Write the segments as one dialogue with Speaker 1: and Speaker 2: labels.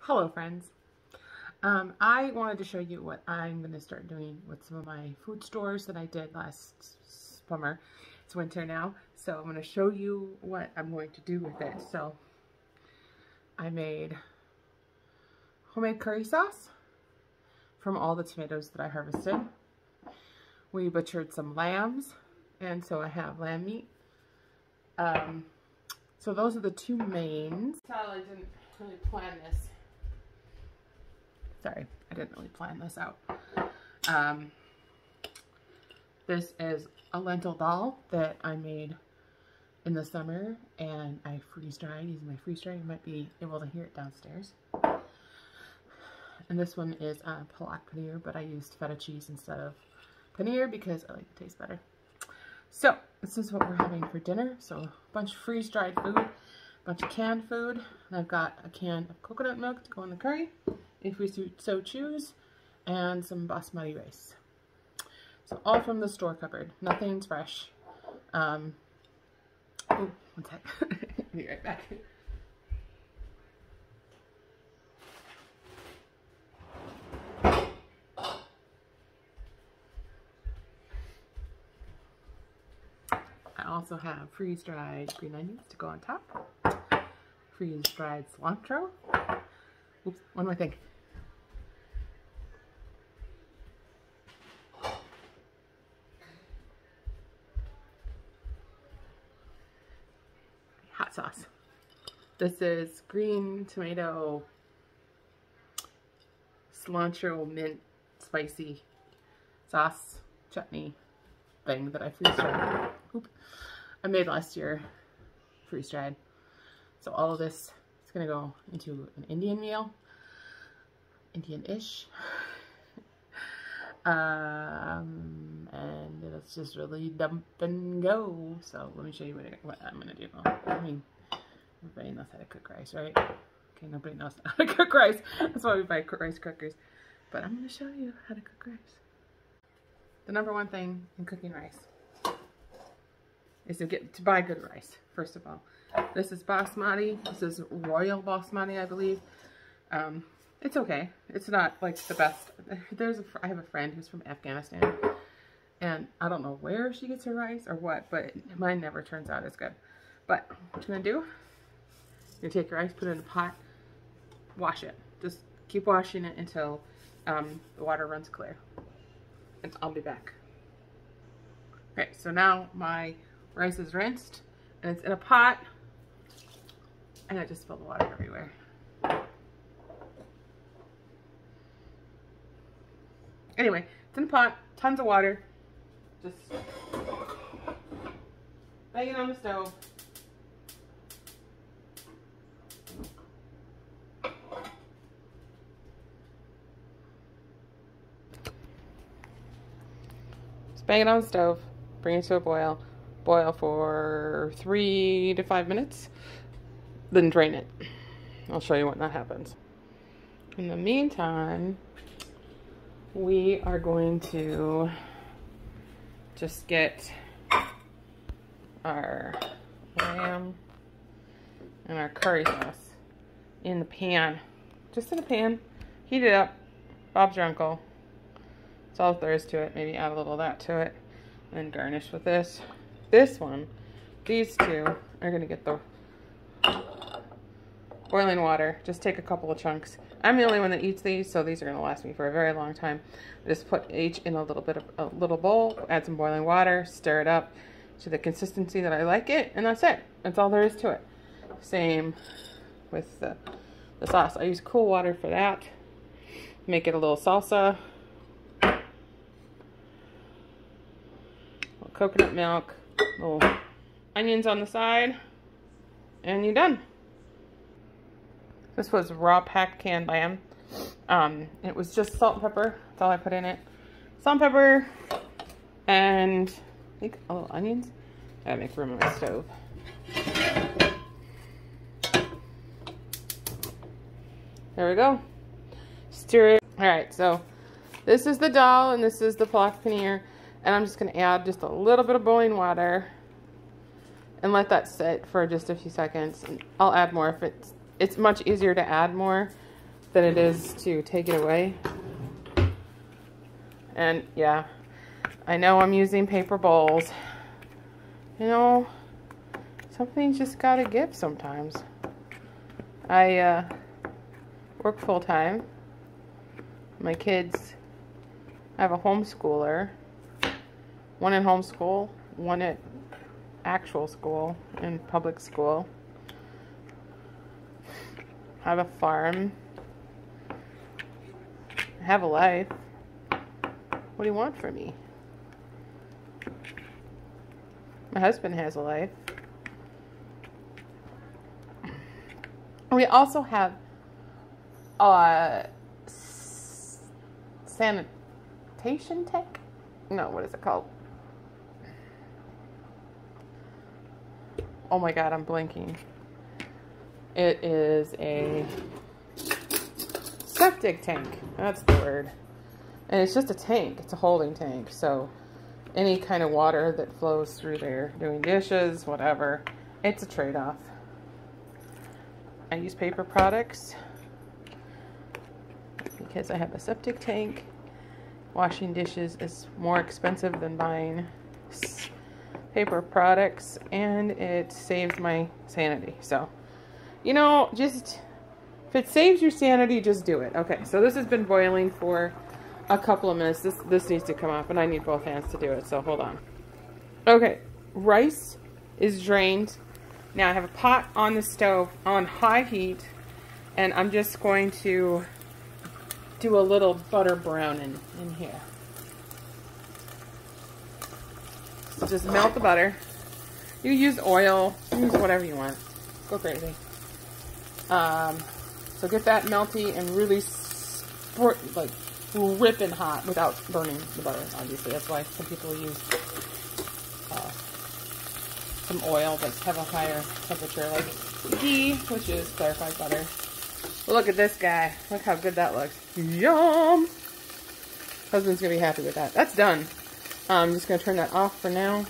Speaker 1: Hello friends. I wanted to show you what I'm going to start doing with some of my food stores that I did last summer. It's winter now, so I'm going to show you what I'm going to do with it. So I made homemade curry sauce from all the tomatoes that I harvested. We butchered some lambs, and so I have lamb meat. So those are the two mains. I didn't really plan this. Sorry, I didn't really plan this out. This is a lentil dal that I made in the summer, and I freeze-dried using my freeze-dryer. You might be able to hear it downstairs. And this one is palak paneer, but I used feta cheese instead of paneer because I like it tastes better. So this is what we're having for dinner. So a bunch of freeze-dried food, a bunch of canned food, and I've got a can of coconut milk to go in the curry, if we so choose, and some basmati rice. So all from the store cupboard. Nothing's fresh. Oh, one sec. I'll be right back. I also have freeze-dried green onions to go on top. Freeze-dried cilantro. Oops, one more thing. Hot sauce. This is green tomato cilantro mint spicy sauce chutney thing that I freeze-dried. I made last year, freeze-dried. So all of this is going to go into an Indian meal, Indian-ish, and it's just really dump and go. So let me show you what I'm going to do. I mean, everybody knows how to cook rice, right? Okay, nobody knows how to cook rice. That's why we buy rice cookers. But I'm going to show you how to cook rice. The number one thing in cooking rice is to buy good rice, first of all. This is basmati. This is royal basmati, I believe. It's okay. It's not like the best. I have a friend who's from Afghanistan, and I don't know where she gets her rice or what, but mine never turns out as good. But what you're gonna do, you're gonna take your rice, put it in a pot, wash it. Just keep washing it until the water runs clear. And I'll be back. Okay, so now my rice is rinsed, and it's in a pot, and I just spilled the water everywhere. Anyway, it's in a pot, tons of water. Just bang it on the stove. Just bang it on the stove, bring it to a boil. Boil for 3 to 5 minutes, then drain it. I'll show you when that happens. In the meantime, we are going to just get our lamb and our curry sauce in the pan. Just in a pan, heat it up. Bob's your uncle. That's all there is to it. Maybe add a little of that to it, and then garnish with this. This one, these two are going to get the boiling water. Just take a couple of chunks. I'm the only one that eats these, so these are going to last me for a very long time. Just put each in a little bowl, add some boiling water, stir it up to the consistency that I like it, and that's it. That's all there is to it. Same with the sauce. I use cool water for that. Make it a little salsa. Coconut milk. Little onions on the side, and you're done. This was raw packed canned lamb. It was just salt and pepper. That's all I put in it. Salt and pepper, and I think a little onions. I gotta make room on my stove. There we go. Stir it. All right, so this is the dal, and this is the palak paneer. And I'm just going to add just a little bit of boiling water and let that sit for just a few seconds. And I'll add more if it's much easier to add more than it is to take it away. And yeah, I know I'm using paper bowls. You know, something's just gotta give sometimes. I work full-time. My kids, I have a homeschooler. One in homeschool, one at actual school, in public school. I have a farm. I have a life. What do you want from me? My husband has a life. We also have a sanitation tank? No, what is it called? Oh my god, I'm blinking. It is a septic tank. That's the word. And it's just a tank. It's a holding tank. So any kind of water that flows through there, doing dishes, whatever, it's a trade-off. I use paper products because I have a septic tank. Washing dishes is more expensive than buying paper products, and it saves my sanity. So, you know, just if it saves your sanity, just do it. Okay, so this has been boiling for a couple of minutes. This needs to come up, and I need both hands to do it, so hold on. Okay, rice is drained. Now I have a pot on the stove on high heat, and I'm just going to do a little butter browning in here. So just melt the butter. You use oil, use whatever you want. Go crazy. So get that melty and really like ripping hot without burning the butter, obviously. That's why some people use some oil that have a higher temperature, like ghee, which is clarified butter. Look at this guy. Look how good that looks. Yum! Husband's gonna be happy with that. That's done. I'm just gonna turn that off for now,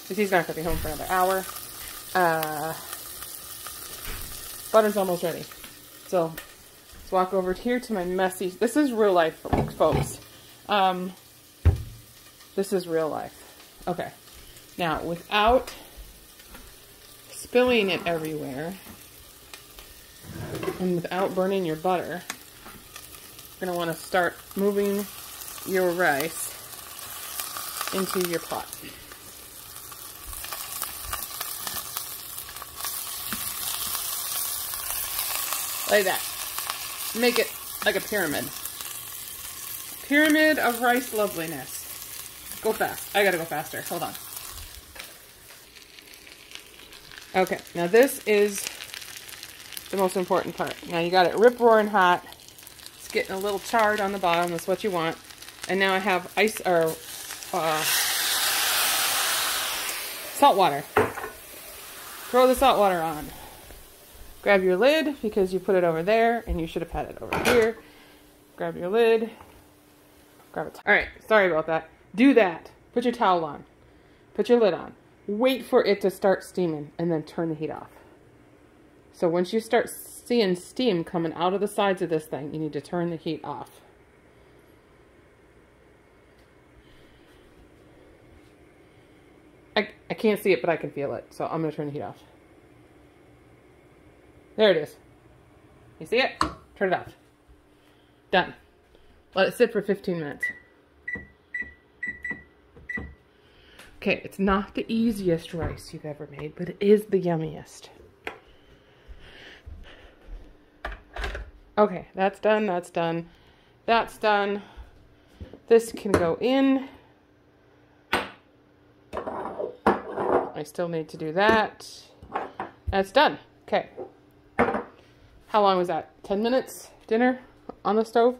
Speaker 1: because he's not gonna be home for another hour. Butter's almost ready. So let's walk over here to my messy. This is real life, folks. This is real life. Okay. Now, without spilling it everywhere and without burning your butter, you're going to want to start moving your rice into your pot. Like that. Make it like a pyramid. Pyramid of rice loveliness. Go fast. I gotta go faster. Hold on. Okay, now this is the most important part. Now you got it rip-roaring hot. It's getting a little charred on the bottom. That's what you want. And now I have ice or salt water. Throw the salt water on. Grab your lid, because you put it over there, and you should have had it over here. Grab your lid. Grab it. Alright, sorry about that. Do that. Put your towel on. Put your lid on. Wait for it to start steaming, and then turn the heat off. So once you start seeing steam coming out of the sides of this thing, you need to turn the heat off. I can't see it, but I can feel it, so I'm going to turn the heat off. There it is. You see it? Turn it off. Done. Let it sit for 15 minutes. Okay, it's not the easiest rice you've ever made, but it is the yummiest. Okay, that's done, that's done, that's done. This can go in. I still need to do that. That's done. Okay. How long was that? 10 minutes dinner on the stove?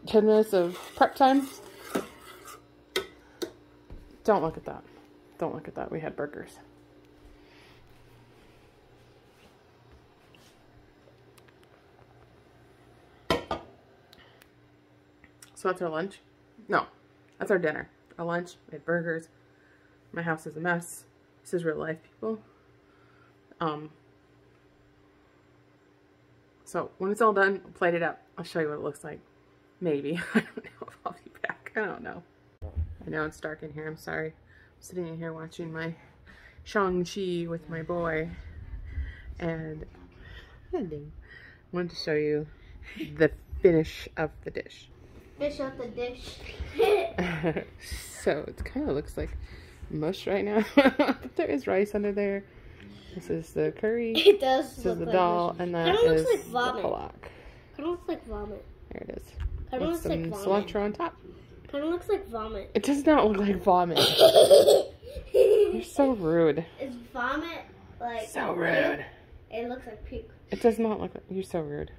Speaker 1: 10 minutes of prep time? Don't look at that. Don't look at that. We had burgers. So that's our lunch? No, that's our dinner. Our lunch, we had burgers. My house is a mess. This is real life, people. So when it's all done, I'll plate it up. I'll show you what it looks like. Maybe. I don't know if I'll be back. I don't know. I know it's dark in here. I'm sorry. I'm sitting in here watching my Shang-Chi with my boy. And I wanted to show you the finish of the dish.
Speaker 2: Finish of the dish.
Speaker 1: So it kind of looks like mush right now. But there is rice under there. This is the curry.
Speaker 2: It does.
Speaker 1: This is the dal, and that is the palak.
Speaker 2: Kind of looks like vomit.
Speaker 1: There it is.
Speaker 2: Kind of
Speaker 1: With
Speaker 2: looks
Speaker 1: some
Speaker 2: like vomit.
Speaker 1: cilantro on top.
Speaker 2: Kind of looks like vomit.
Speaker 1: It does not look like vomit. You're so rude.
Speaker 2: Is vomit like...
Speaker 1: So rude.
Speaker 2: It looks like puke.
Speaker 1: It does not look like... You're so rude.